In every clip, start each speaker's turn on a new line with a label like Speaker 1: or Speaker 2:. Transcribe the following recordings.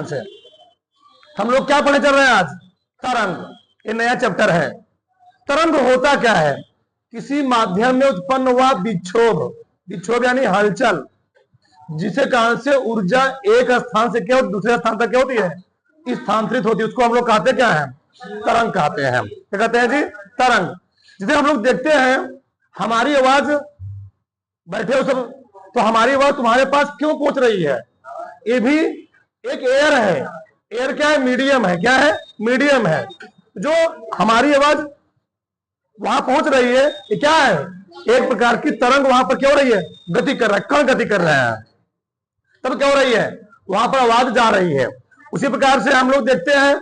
Speaker 1: से हम लोग क्या पढ़े चल रहे हैं आज? तरंग। ये नया चैप्टर है। तरंग होता क्या है? किसी माध्यम में उत्पन्न हुआ विक्षोभ, विक्षोभ यानी हलचल, जिसे कारण से ऊर्जा एक स्थान से क्या दूसरे स्थान तक क्या होती है? स्थानांतरित होती है। उसको हम लोग कहते क्या है? तरंग कहते हैं। क्या कहते हैं जी? तरंग। जिसे हम लोग देखते हैं, हमारी आवाज, बैठे हो सब, तो हमारी आवाज तुम्हारे पास क्यों पहुंच रही है? ये भी एक एयर है। एयर क्या है? मीडियम है। क्या है? मीडियम है। जो हमारी आवाज वहां पहुंच रही है, ये क्या है? एक प्रकार की तरंग वहां पर क्या हो रही है? गति कर रहा है, कण गति कर रहा है। तब क्या हो रही है? वहां पर आवाज जा रही है। उसी प्रकार से हम लोग देखते हैं,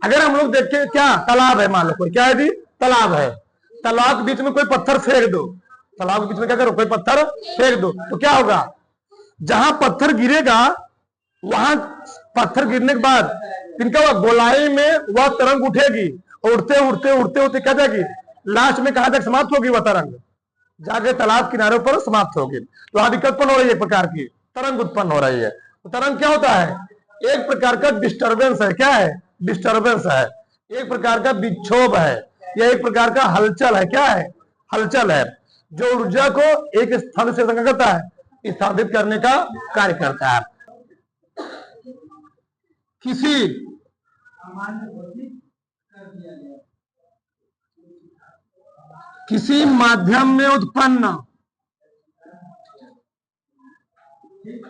Speaker 1: अगर हम लोग देखें, क्या तालाब है, मान लो कोई, क्या है जी? तालाब है। तालाब के बीच में कोई पत्थर फेंक दो, तालाब के बीच में क्या करो? कोई पत्थर फेंक दो, तो क्या होगा? जहां पत्थर गिरेगा, वहां पत्थर गिरने के बाद इनका गोलाई में वह तरंग उठेगी, उड़ते उड़ते उड़ते उड़ते क्या जाएगी? लास्ट में कहां तक समाप्त होगी? वह तरंग जाके तालाब किनारे पर समाप्त होगी। तो वहां दिक्कत उत्पन्न हो रही है, एक प्रकार की तरंग उत्पन्न हो रही है। तो तरंग क्या होता है? एक प्रकार का डिस्टर्बेंस है। क्या है? डिस्टर्बेंस है। एक प्रकार का विक्षोभ है, यह एक प्रकार का हलचल है। क्या है? हलचल है, जो ऊर्जा को एक स्थान से क्या करता है? स्थापित करने का कार्य करता है। किसी माध्यम में उत्पन्न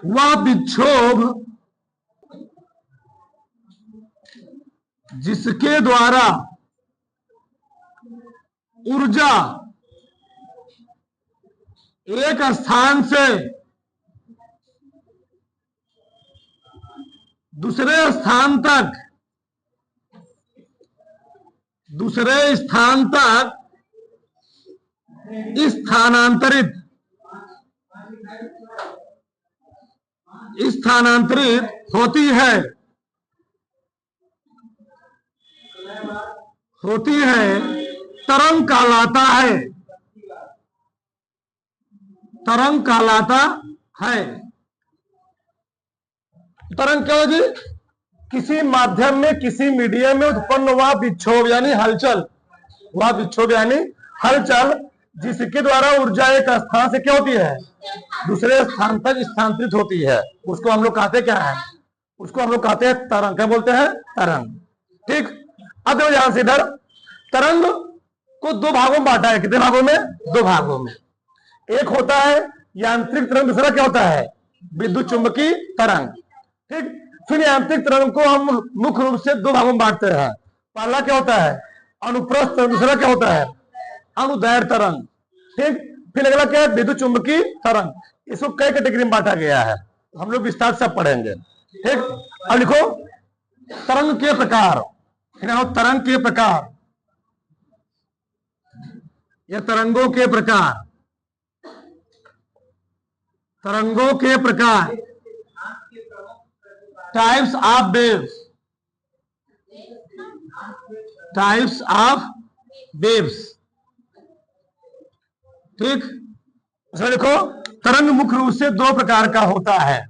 Speaker 1: वह विक्षोभ जिसके द्वारा ऊर्जा एक स्थान से दूसरे स्थान तक स्थानांतरित होती है, तरंग कहलाता है। तरंग कहलाता है। तरंग क्या होगी? किसी माध्यम में, किसी मीडियम में उत्पन्न हुआ विक्षोभ यानी हलचल, वह विक्षोभ यानी हलचल, जिसके द्वारा ऊर्जा एक स्थान से क्या होती है? दूसरे स्थान तक स्थानांतरित होती है। उसको हम लोग कहते क्या है? उसको हम लोग कहते हैं तरंग। क्या बोलते हैं? तरंग। ठीक। अब देखो यहां से इधर, तरंग को दो भागों में बांटा है। कितने भागों में? दो भागों में। एक होता है यांत्रिक तरंग, दूसरा क्या होता है? विद्युत चुंबकीय तरंग। ठीक। फिर यांत्रिक तरंग को हम मुख्य रूप से दो भागों में बांटते हैं। पहला क्या होता है? अनुप्रस्थ तरंग। दूसरा क्या होता है? अनुदैर्घ्य तरंग। ठीक। फिर अगला क्या है? विद्युत चुंबकीय तरंग। इसको कई कैटेगरी में बांटा गया है, हम लोग विस्तार से पढ़ेंगे। ठीक। अब लिखो तरंग के प्रकार। तरंग के प्रकार या तरंगों के प्रकार। तरंगों के प्रकार, types of waves. Types of waves. ठीक। इसमें देखो, तरंग मुख्य रूप से दो प्रकार का होता है।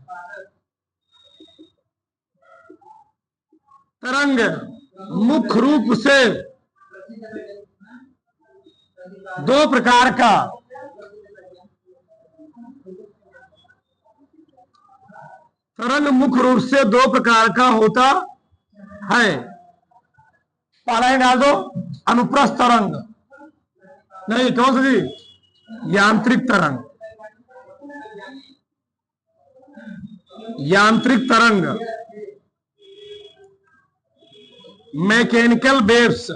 Speaker 1: तरंग मुख्य रूप से दो प्रकार का, तरंग मुख्य रूप से दो प्रकार का होता है। पहला ही डाल दो, अनुप्रस्थ तरंग। नहीं, कौन सा जी? यांत्रिक तरंग। यांत्रिक तरंग, मैकेनिकल वेव्स।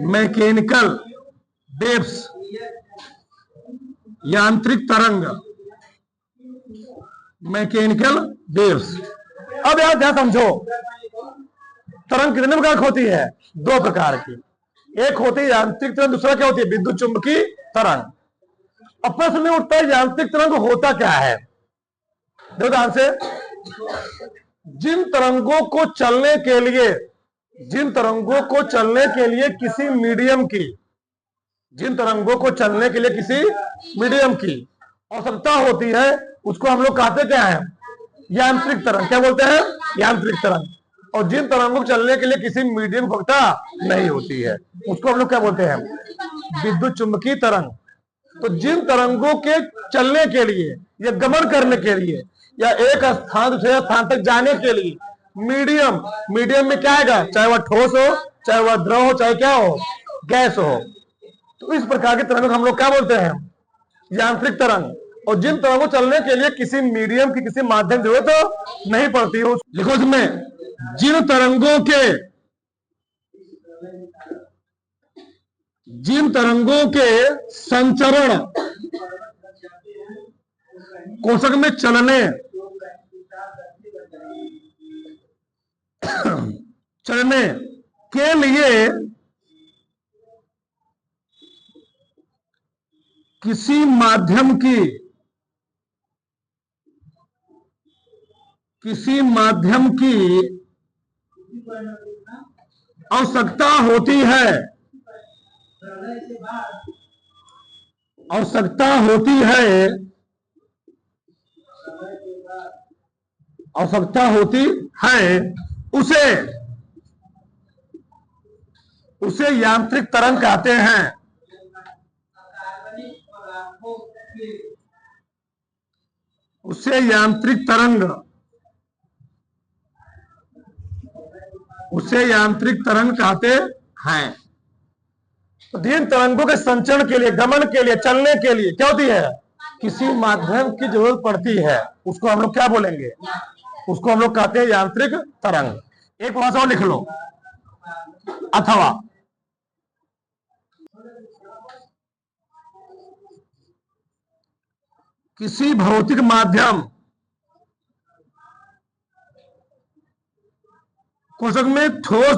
Speaker 1: मैकेनिकल वेव्स, यांत्रिक तरंग, मैकेनिकल वेव्स। अब यार ध्यान समझो, तरंग कितने प्रकार की होती है? दो प्रकार की। एक होती है यांत्रिक तरंग, दूसरा क्या होती है? विद्युत चुंबकीय तरंग। अब प्रश्न में उठता है, यांत्रिक तरंग होता क्या है? देखो ध्यान से, जिन तरंगों को चलने के लिए जिन तरंगों को चलने के लिए किसी मीडियम की जिन तरंगों को चलने के लिए किसी मीडियम की आवश्यकता होती है, उसको हम लोग कहते क्या है? यांत्रिक तरंग। क्या बोलते हैं? यांत्रिक तरंग। और जिन तरंगों को चलने के लिए किसी मीडियम की आवश्यकता नहीं होती है उसको हम लोग क्या बोलते हैं? विद्युत चुंबकीय तरंग। तो जिन तरंगों के चलने के लिए या गमन करने के लिए या एक स्थान से स्थान तक जाने के लिए मीडियम में क्या आएगा? चाहे वह ठोस हो, चाहे वह द्रव हो, चाहे क्या हो, गैस हो। तो इस प्रकार की तरंगों को हम लोग क्या बोलते हैं? यांत्रिक तरंग। और जिन तरंगों चलने के लिए किसी मीडियम की किसी माध्यम की जरूरत नहीं पड़ती हो, लिखो इसमें जिन तरंगों के संचरण कोशक में चलने के लिए किसी माध्यम की आवश्यकता होती है उसे यांत्रिक तरंग कहते हैं। उसे यांत्रिक तरंग कहते हैं। तो जिन तरंगों के संचरण के लिए, गमन के लिए, चलने के लिए क्या होती है? किसी माध्यम की जरूरत पड़ती है, उसको हम लोग क्या बोलेंगे? उसको हम लोग कहते हैं यांत्रिक तरंग। एक भाषा और लिख लो, अथवा किसी भौतिक माध्यम कोशक में ठोस,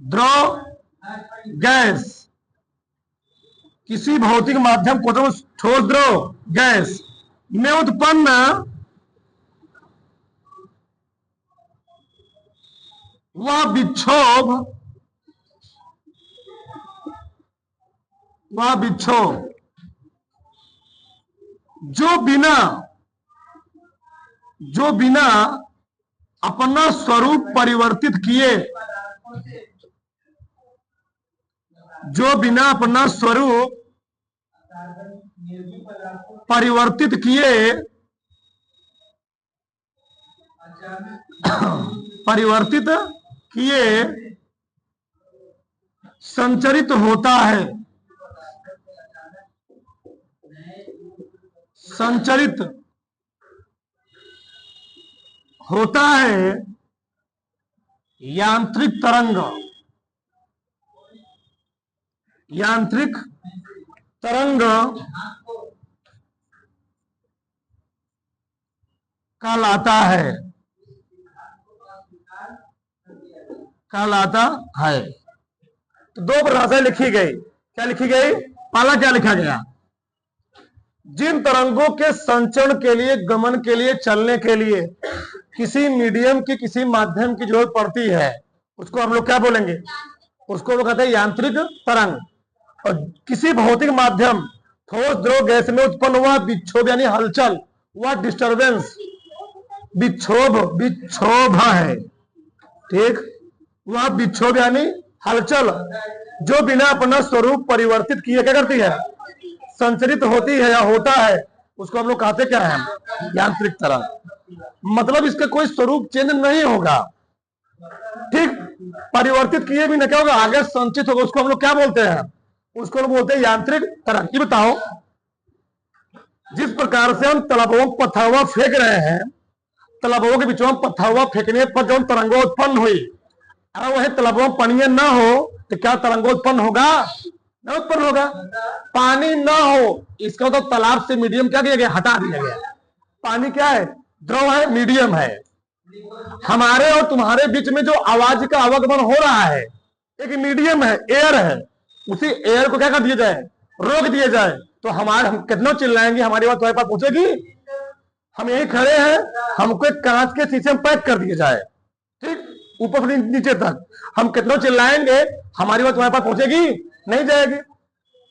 Speaker 1: द्रव, गैस किसी भौतिक माध्यम कोशक में ठोस, द्रव, गैस में उत्पन्न वह विक्षोभ जो बिना अपना स्वरूप परिवर्तित किए संचरित होता है यांत्रिक तरंग कहलाता है। तो दो परिभाषाएं लिखी गई। क्या लिखी गई? पहला क्या लिखा गया? जिन तरंगों के संचरण के लिए, गमन के लिए, चलने के लिए किसी मीडियम की, किसी माध्यम की जरूरत पड़ती है उसको हम लोग क्या बोलेंगे? उसको लोग कहते हैं यांत्रिक तरंग। और किसी भौतिक माध्यम ठोस, द्रव, गैस में उत्पन्न हुआ विक्षोभ यानी हलचल, वह डिस्टरबेंस विक्षोभ है। ठीक, वह विक्षोभ यानी हलचल जो बिना अपना स्वरूप परिवर्तित किए क्या करती है? संचरित होती है या होता है, उसको हम लोग कहते क्या है? यांत्रिक तरंग। मतलब इसका कोई स्वरूप चेंज नहीं होगा। ठीक, परिवर्तित किए भी ना क्या होगा? आगे संचित होगा। उसको हम लोग क्या बोलते हैं? उसको लोग बोलते हैं यांत्रिक तरंग। ये बताओ, जिस प्रकार से हम तालाबों में पत्थर हुआ फेंक रहे हैं, तालाबों के बीचों में पत्थर हुआ फेंकने पर जो तरंगों उत्पन्न हुई, अगर वही तालाबों में पानी ना हो तो क्या तरंगों उत्पन्न होगा? न उत्पन्न होगा। पानी ना हो, इसका तो तालाब से मीडियम क्या किया गया? हटा दिया गया। पानी क्या है? द्रव है, मीडियम है। हमारे और तुम्हारे बीच में जो आवाज का आवागमन हो रहा है एक मीडियम है, एयर है। उसी एयर को क्या कर दिया जाए? रोक दिया जाए। तो हम कितना चिल्लाएंगे, हमारी बात तुम्हारे पास पहुंचेगी? हम यही खड़े हैं, हमको एक कांच के शीशे में पैक कर दिया जाए, ठीक, ऊपर से नीचे तक, हम कितना चिल्लाएंगे, हमारी बात तुम्हारे पास पहुंचेगी? नहीं जाएगी।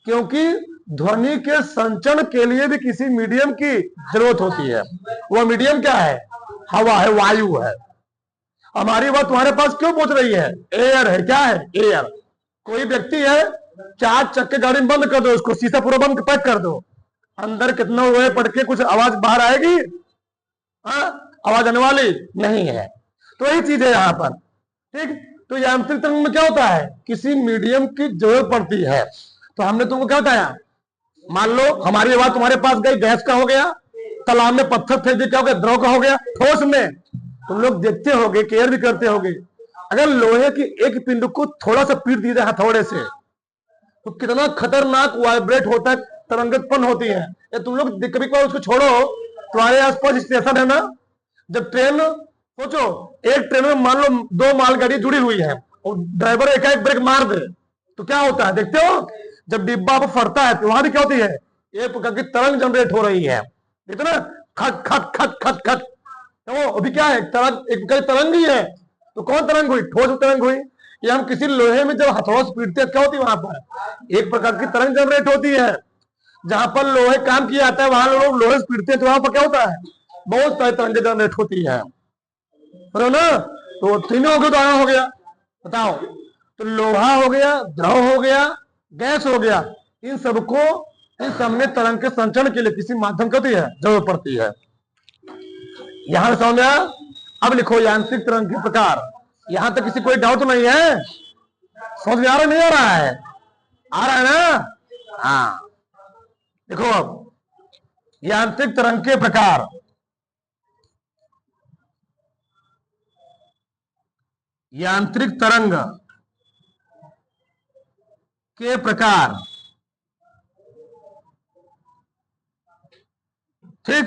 Speaker 1: क्योंकि ध्वनि के संचरण के लिए भी किसी मीडियम की जरूरत होती है। वह मीडियम क्या है? हवा है, वायु है। हमारी बात तुम्हारे पास क्यों पहुंच रही है? एयर है। क्या है? एयर। कोई व्यक्ति है, 4 चक्के गाड़ी में बंद कर दो, उसको शीशा पूरा बंद पैक कर दो, अंदर कितना हुए पढ़ के कुछ आवाज बाहर आएगी? आवाज आने वाली नहीं है। तो यही चीज है यहाँ पर। ठीक। तो यांत्रिक तरंग में क्या होता है? किसी मीडियम की जरूरत पड़ती है। तो हमने तुमको क्या बताया? मान लो हमारी आवाज तुम्हारे पास गई, गैस का हो गया, तालाब में पत्थर फेंक दिया, क्या हो गया? द्रव का हो गया। ठोस में तुम लोग देखते होगे, केयर भी करते होगे, अगर लोहे की एक पिंड को थोड़ा सा पीट दिया जाए हथौड़े से तो कितना खतरनाक वाइब्रेट होता है, तरंग उत्पन्न होती है। या तुम लोग कभी कभार उसको छोड़ो, तुम्हारे आसपास स्टेशन है ना, जब ट्रेन सोचो, एक ट्रेन में मान लो 2 मालगाड़ी जुड़ी हुई है और ड्राइवर एक ब्रेक मार दे तो क्या होता है? देखते हो, जब डिब्बा पर फटता है तो वहां भी क्या होती है? एक प्रकार की तरंग जनरेट हो रही है। देखते ना, खट खट खट खट खट। तो अभी क्या है? तरंग, एक प्रकार की तरंग ही है। तो कौन तरंग हुई? ठोस तरंग हुई। या हम किसी लोहे में जब हथौड़ा से पीटते हैं, क्या होती है? वहां पर एक प्रकार की तरंग जनरेट होती है। जहां पर लोहे काम किया जाता है, वहां लोग लोहे से पीटते हैं तो वहां पर क्या होता है? बहुत सारी तरंग जनरेट होती है ना। तो तीनों हो गए, तो हो गया। बताओ, तो लोहा हो गया, द्रव हो गया, गैस हो गया, इन सबको, इन सब में तरंग के संचरण के लिए किसी माध्यम की होती है, जरूरत पड़ती है। यहां समझ में आया? अब लिखो यांत्रिक तरंग के प्रकार। यहां तक किसी कोई डाउट नहीं है? समझ में आ रहा नहीं आ रहा है? आ रहा है ना? हाँ, देखो अब यांत्रिक तरंग के प्रकार। यांत्रिक तरंग के प्रकार। ठीक।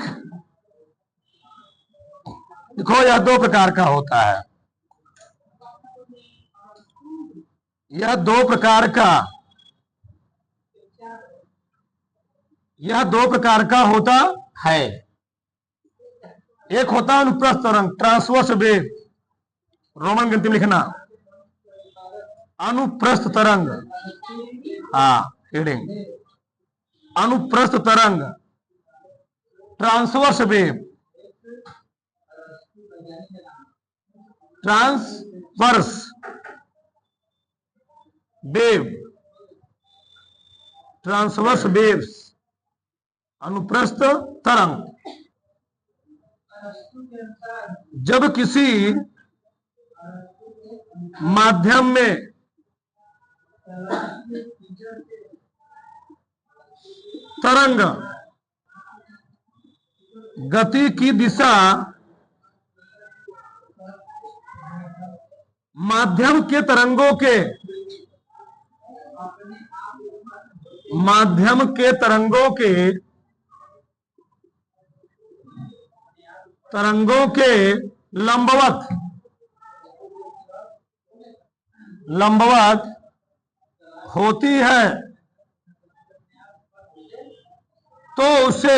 Speaker 1: देखो, यह 2 प्रकार का होता है। यह 2 प्रकार का, यह 2 प्रकार का होता है। एक होता है अनुप्रस्थ तरंग, ट्रांसवर्स वेव, रोमन गिनती में लिखना, अनुप्रस्थ तरंग। हाँ, हेडिंग, अनुप्रस्थ तरंग, transverse wave, transverse wave, transverse waves, अनुप्रस्थ तरंग। जब किसी माध्यम में तरंग गति की दिशा माध्यम के तरंगों के लंबवत होती है तो उसे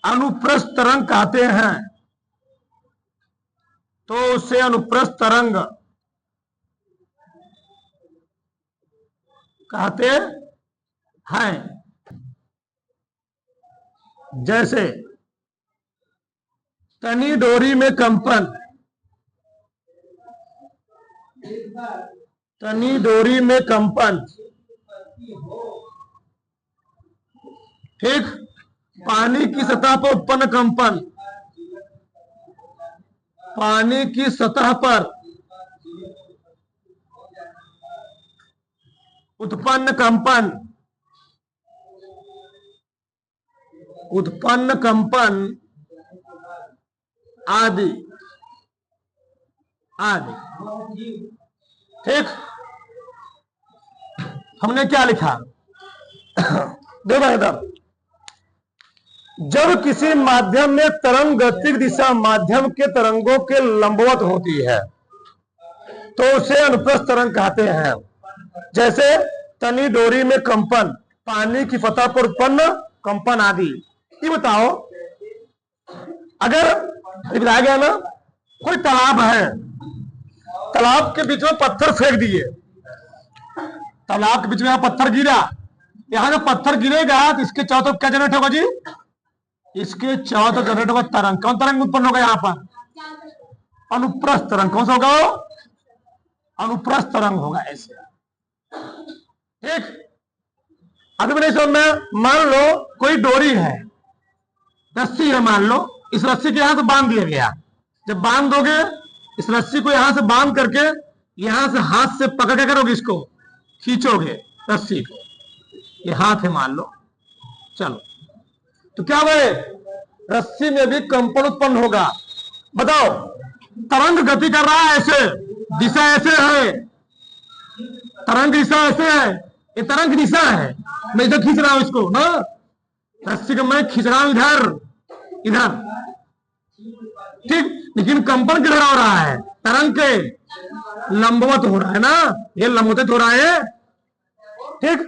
Speaker 1: अनुप्रस्थ तरंग कहते हैं। तो उसे अनुप्रस्थ तरंग कहते हैं। जैसे तनी डोरी में कंपन, तनी डोरी में कंपन, ठीक। पानी की सतह पर उत्पन्न कंपन, पानी की सतह पर उत्पन्न कंपन, उत्पन्न कंपन आदि आदि। ठीक। हमने क्या लिखा? देखो इधर, जब किसी माध्यम में तरंग गतिक दिशा माध्यम के तरंगों के लंबवत होती है तो उसे अनुप्रस्थ तरंग कहते हैं। जैसे तनी डोरी में कंपन, पानी की सतह पर उत्पन्न कंपन आदि। ये बताओ, अगर बताया गया ना कोई तालाब है, तालाब के बीच में पत्थर फेंक दिए, तालाब के बीच में यहां पत्थर गिरा, यहां जो पत्थर गिरेगा तो इसके चारों तरफ क्या जनरेट होगा जी? इसके चारों तरफ जनरेट होगा तरंग। कौन तरंग उत्पन्न होगा यहां पर? अनुप्रस्थ तरंग। कौन सा होगा वो? अनुप्रस्थ तरंग होगा ऐसे। ठीक, अभी भी नहीं समझ में? मान लो कोई डोरी है, रस्सी है, मान लो इस रस्सी के यहां से बांध दिया गया। जब बांध दोगे इस रस्सी को, यहां से बांध करके यहां से हाथ से पकड़ के करोगे, इसको खींचोगे रस्सी को, ये हाथ है मान लो, चलो तो क्या हुआ? रस्सी में भी कंपन उत्पन्न होगा। बताओ, तरंग गति कर रहा है ऐसे, दिशा ऐसे है, तरंग दिशा ऐसे है, ये तरंग दिशा है, मैं इधर खींच रहा हूं इसको ना, रस्सी को मैं खींच रहा हूं इधर इधर, ठीक, लेकिन कंपन किधर हो रहा है? तरंग के लंबवत हो रहा है ना, ये लंबवत हो रहा है। ठीक,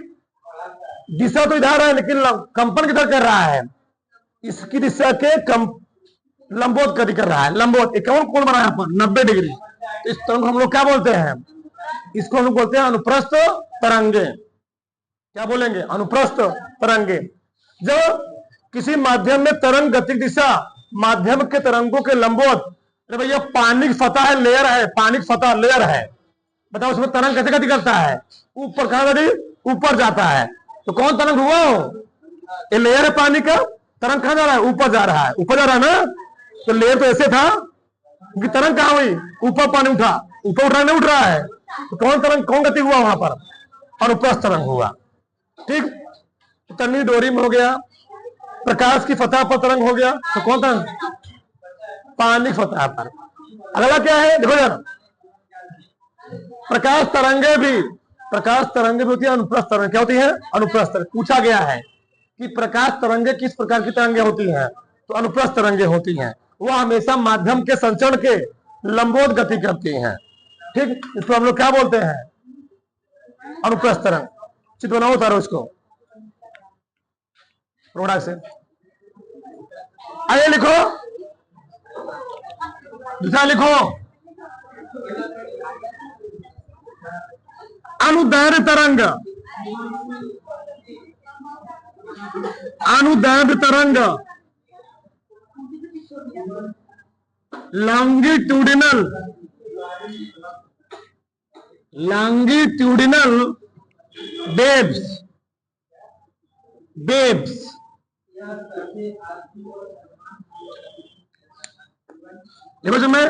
Speaker 1: दिशा तो इधर है लेकिन कंपन किधर कर रहा है? इसकी दिशा के लंबवत गति कर रहा है। लंबवत एक कौन कोण बना है यहाँ पर? 90 डिग्री। तो इस तरंग को हम लोग क्या बोलते हैं? इसको हम लोग बोलते हैं अनुप्रस्थ तरंगे। क्या बोलेंगे? अनुप्रस्थ तरंगे। जब किसी माध्यम में तरंग गति दिशा माध्यम के तरंगों के लंबवत, अरे भैया पानी की सतह है, लेयर है, पानी की सतह लेयर है, बताओ उसमें तरंग कैसे गति करता है? ऊपर कहां गति? ऊपर जाता है। तो कौन तरंग हुआ हो? ये लेयर है पानी का, तरंग कहां जा रहा है? ऊपर जा रहा है, ऊपर जा रहा है ना, तो लेयर तो ऐसे था, क्योंकि तरंग कहां हुई? ऊपर पानी उठा, ऊपर उठ रहा नहीं उठ रहा है, तो कौन तरंग, कौन गति हुआ वहां पर? अनुप्रस्थ तरंग हुआ। ठीक, तो तन्नी डोरी में हो गया, प्रकाश की सतह पर तरंग हो गया, तो कौन तरंग? पानी की सतह पर। अगला क्या है देखो जरा, प्रकाश तरंगे भी होती है अनुप्रस्थ तरंग। क्या होती है? अनुप्रस्थ तरंग। पूछा गया है कि प्रकाश तरंगे किस प्रकार की तरंगे होती हैं, तो अनुप्रस्थ तरंगे होती हैं। वह हमेशा माध्यम के संचरण के लंबवत गति करती हैं। ठीक, इसको हम लोग क्या बोलते हैं? अनुप्रस्थ तरंग। चित्र बनाओ, उतारो इसको रोड़ा से। आइए लिखो, दूसरा लिखो, अनुदैर्घ्य तरंग। अनुदैर्घ्य तरंग, लॉन्गिट्यूडिनल वेव्स देखो समय,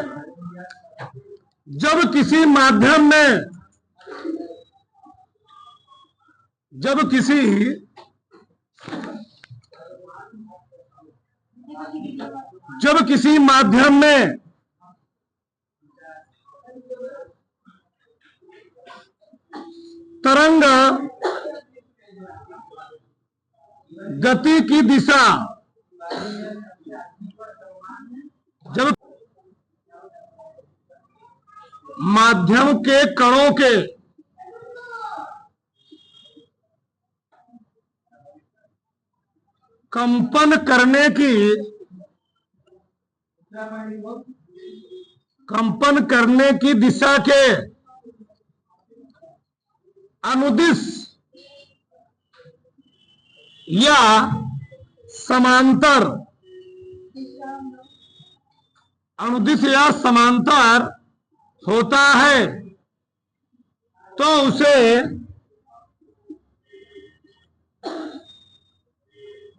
Speaker 1: जब किसी माध्यम में, तरंग गति की दिशा, जब माध्यम के कणों के कंपन करने की दिशा के अनुदिश या समांतर, होता है तो उसे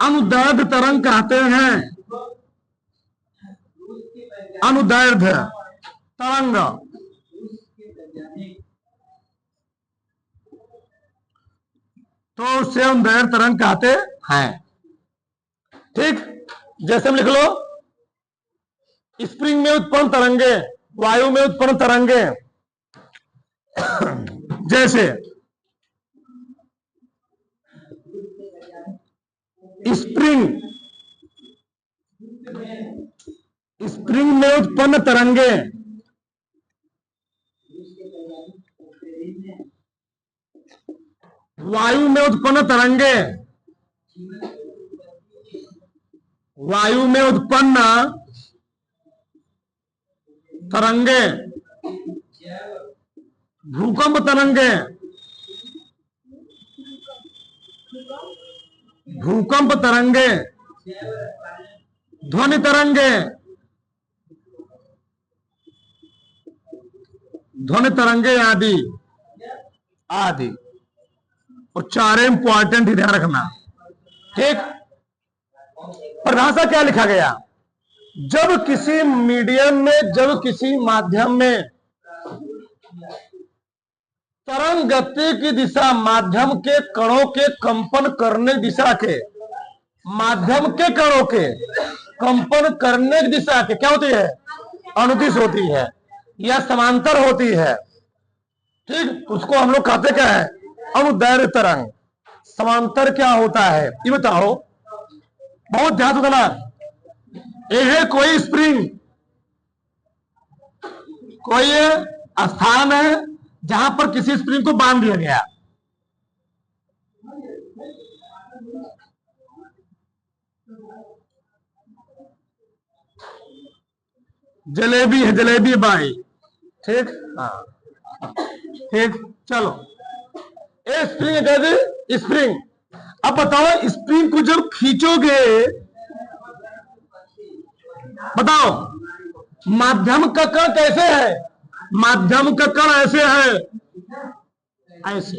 Speaker 1: अनुदैर्घ्य तरंग कहते हैं। अनुदैर्घ्य तरंग, तो उसे अनुदैर्घ्य तरंग कहते हैं। ठीक, जैसे हम लिख लो, स्प्रिंग में उत्पन्न तरंगे, वायु में उत्पन्न तरंगे, जैसे स्प्रिंग में उत्पन्न तरंगे वायु में उत्पन्न तरंगे, भूकंप तरंगे, भूकंप तरंगे, ध्वनि तरंगे, ध्वनि तरंगे आदि आदि। और चार इंपॉर्टेंट ध्यान रखना, ठीक। परिभाषा क्या लिखा गया? जब किसी मीडियम में, जब किसी माध्यम में तरंग गति की दिशा माध्यम के कणों के कंपन करने दिशा के, माध्यम के कणों के कंपन करने की दिशा के क्या होती है? अनुदिश होती है या समांतर होती है, ठीक। उसको हम लोग कहते क्या है? अनुदैर्घ्य तरंग। समांतर क्या होता है ये बताओ, बहुत ध्यान देना। यह है कोई स्प्रिंग, कोई स्थान है जहां पर किसी स्प्रिंग को बांध दिया गया, जलेबी है, जलेबी बाई, ठीक। हाँ ठीक, चलो ए स्प्रिंग है, स्प्रिंग। अब बताओ स्प्रिंग को जब खींचोगे, बताओ माध्यम का कण कैसे है? माध्यम का कण ऐसे है, ऐसे,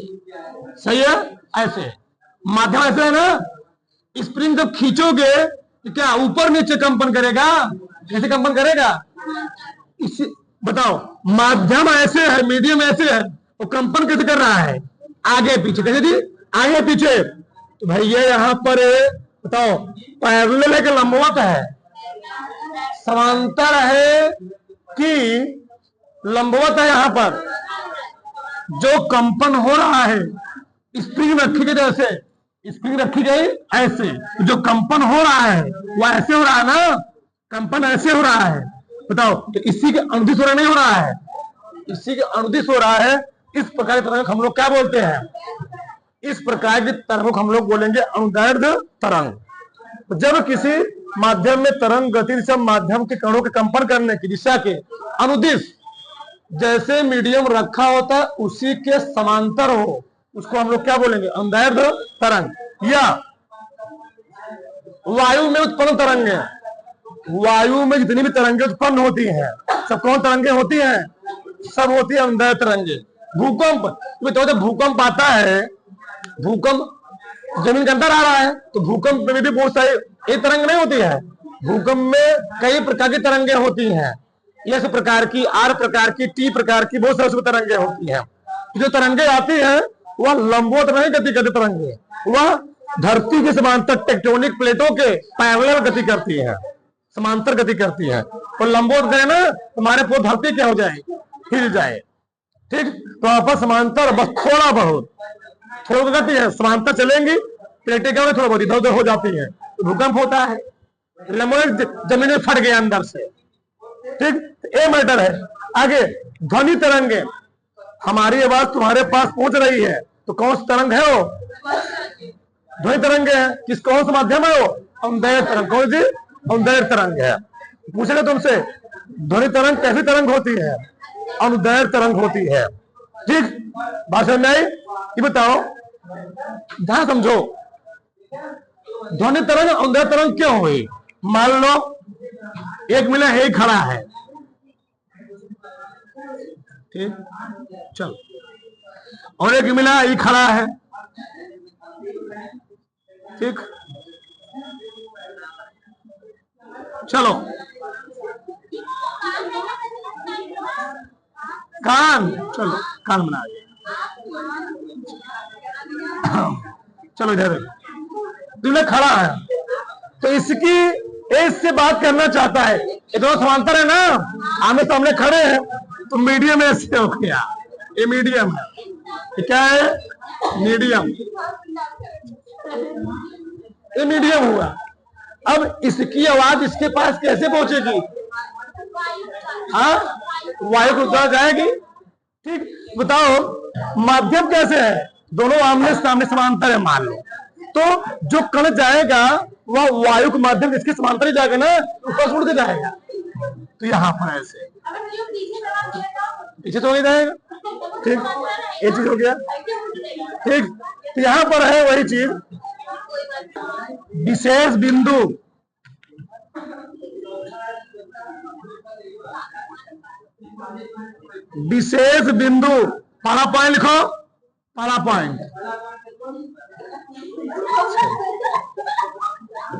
Speaker 1: सही है, ऐसे माध्यम ऐसे है ना। स्प्रिंग जब खींचोगे तो क्या ऊपर नीचे कंपन करेगा? कैसे कंपन करेगा? इसी बताओ, माध्यम ऐसे है, मीडियम ऐसे है, वो कंपन कैसे कर रहा है? आगे पीछे। कैसे जी? आगे पीछे। तो भैया यहां पर बताओ, पैरेलल है कि लंबवत है? समांतर है कि लंबवत है? यहां पर जो कंपन हो रहा है, स्प्रिंग रखी गई ऐसे, स्प्रिंग रखी गई ऐसे, जो कंपन हो रहा है वो ऐसे हो रहा है ना, कंपन ऐसे हो रहा है। बताओ, तो इसी के अनुदिश हो रहा नहीं हो रहा है? इसी के अनुदिश हो रहा है। इस प्रकार की तरंग हम लोग क्या बोलते हैं? इस प्रकार की तरंग को हम लोग बोलेंगे अनुदैर्घ्य तरंग। तो जब किसी माध्यम में तरंग गति दिशा माध्यम के कणों के कंपन करने की दिशा के अनुदिश जैसे मीडियम रखा होता है उसी के समांतर हो, उसको हम लोग क्या बोलेंगे? अनुदैर्घ्य तरंग। या वायु में उत्पन्न तरंगे, वायु में जितनी भी तरंगे उत्पन्न होती हैं सब कौन तरंगे होती हैं? सब होती है अनुदैर्घ्य तरंगे। भूकंप, तो जब भूकंप आता है, भूकंप जमीन के अंदर आ रहा है, तो भूकंप में भी बहुत सारी एक तरंग नहीं होती है। भूकंप में कई प्रकार की तरंगे होती हैं, एस प्रकार की, आर प्रकार की, टी प्रकार की, बहुत सारी तरंगे होती हैं। जो तरंगे आती हैं वह लंबवत नहीं गति करती तरंगे, वह धरती के समांतर टेक्टोनिक प्लेटों के पैरेलल गति करती है, समांतर गति करती है। और लंबवत गए ना, तुम्हारे पूरी धरती क्या हो जाए? हिल जाए, ठीक। तो आपस समांतर बस थोड़ा बहुत, थोड़ा गति है, समांतर चलेंगी, प्लेटें क्या थोड़ा बहुत इधर उधर हो जाती है, तो भूकंप होता है। जमीन में फट गया अंदर से, ठीक। ये मैटर है। आगे ध्वनि तरंगे, हमारी आवाज तुम्हारे पास पहुंच रही है, तो कौन सी तरंग है वो? ध्वनि तरंगे है। किस कौन सा माध्यम है वो? अनुदैर्घ्य तरंग। कौन सी? अनुदैर्घ्य तरंग है। पूछेगा तुमसे ध्वनि तरंग कैसी तरंग होती है? अनुदैर्घ्य तरंग होती है, ठीक। भाषण में आई ये बताओ, ध्यान समझो, ध्वनि तरंग अनुदैर्घ्य तरंग क्यों हुई? मान लो एक मिला है खड़ा है, ठीक, चलो, और एक मिला ये खड़ा है, ठीक, चलो, कान, चलो कान बना दिया, चलो इधर दूल्हा खड़ा है, तो इसकी एज से बात करना चाहता है, ये दोनों समांतर है ना, आमने सामने खड़े हैं, तो मीडियम ऐसे हो गया, ये मीडियम है, ये क्या है? मीडियम, ये मीडियम हुआ। अब इसकी आवाज इसके पास कैसे पहुंचेगी? हाँ, वायु के द्वारा जाएगी, ठीक। बताओ माध्यम कैसे है? दोनों आमने सामने समांतर है मान लो, तो जो कण जाएगा वह वायु के माध्यम इसके समांतर ही जाएगा ना, ऊपर उड़ के जाएगा, तो यहाँ पर ऐसे पीछे तो नहीं जाएगा, ठीक, ये चीज हो गया, ठीक। तो यहाँ पर है वही चीज, विशेष बिंदु, विशेष बिंदु, पहला पॉइंट लिखो, पहला पॉइंट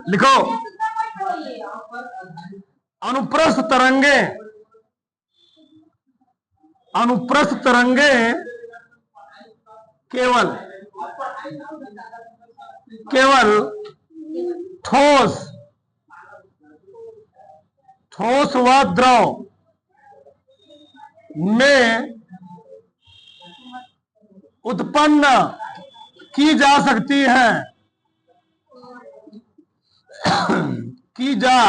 Speaker 1: लिखो, अनुप्रस्थ तरंगे, अनुप्रस्थ तरंगे केवल केवल ठोस, ठोस व द्रव में उत्पन्न की जा सकती है, की जा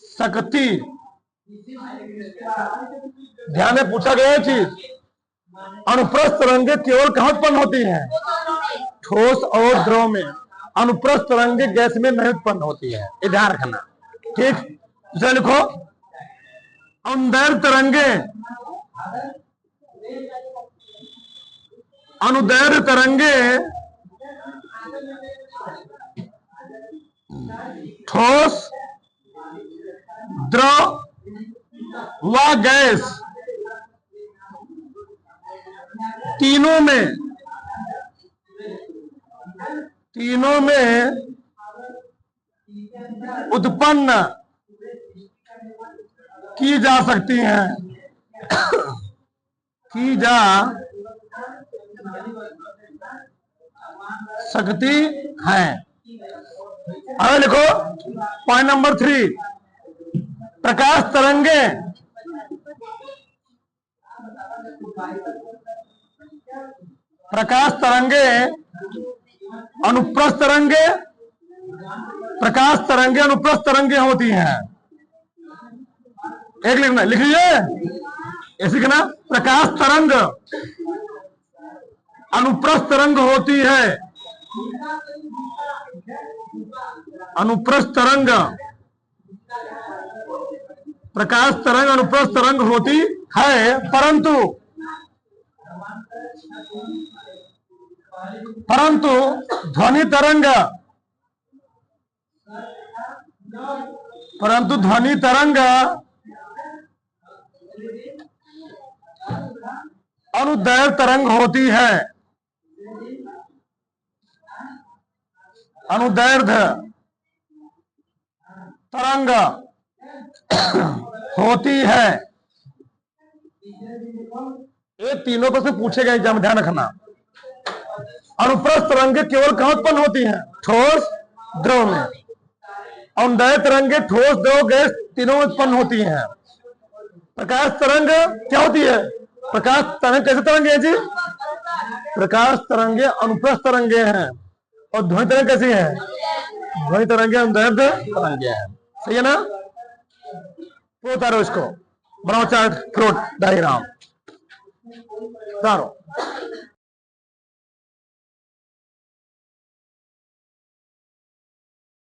Speaker 1: सकती। ध्यान में पूछा गया चीज, अनुप्रस्थ तरंगे केवल कहां उत्पन्न होती हैं? ठोस और द्रव में। अनुप्रस्थ तरंगे गैस में नहीं उत्पन्न होती है, ये ध्यान रखना, ठीक। दूसरा लिखो, अनुदैर्घ्य तरंगे, अनुदैर्घ्य तरंगे ठोस, द्रव व गैस तीनों में उत्पन्न की जा सकती हैं, की जा सकती हैं। अब लिखो पॉइंट नंबर 3, प्रकाश तरंगे, प्रकाश तरंगे, अनुप्रस्थ तरंगे, प्रकाश तरंगे अनुप्रस्थ तरंगे होती हैं। एक लिखना, लिख लीजिए, ऐसे लिखना, प्रकाश तरंग अनुप्रस्थ तरंग होती है, अनुप्रस्थ तरंग, प्रकाश तरंग अनुप्रस्थ तरंग होती है, परंतु ध्वनि तरंग, परंतु ध्वनि तरंग अनुदैर्घ्य तरंग होती है, अनुदैर्घ्य तरंग होती है। ये तीनों पर से पूछे गए एग्जाम, ध्यान रखना। अनुप्रस्थ तरंगे केवल कहां उत्पन्न होती हैं? ठोस, द्रव में। अनुदैर्घ्य तरंगे ठोस, द्रव, गैस तीनों में उत्पन्न होती हैं। प्रकाश तरंग क्या होती है? प्रकाश तरंग कैसे तरंगे हैं जी? प्रकाश तरंगे अनुप्रस्थ तरंगे हैं, और ध्वनि तरंग कैसी है? ध्वनि तरंगे अनुदैर्घ्य तरंगे हैं। सही है ना? तो उतारो इसको, बनाओ चार्ट, फ्लोट डायग्राम उतारो।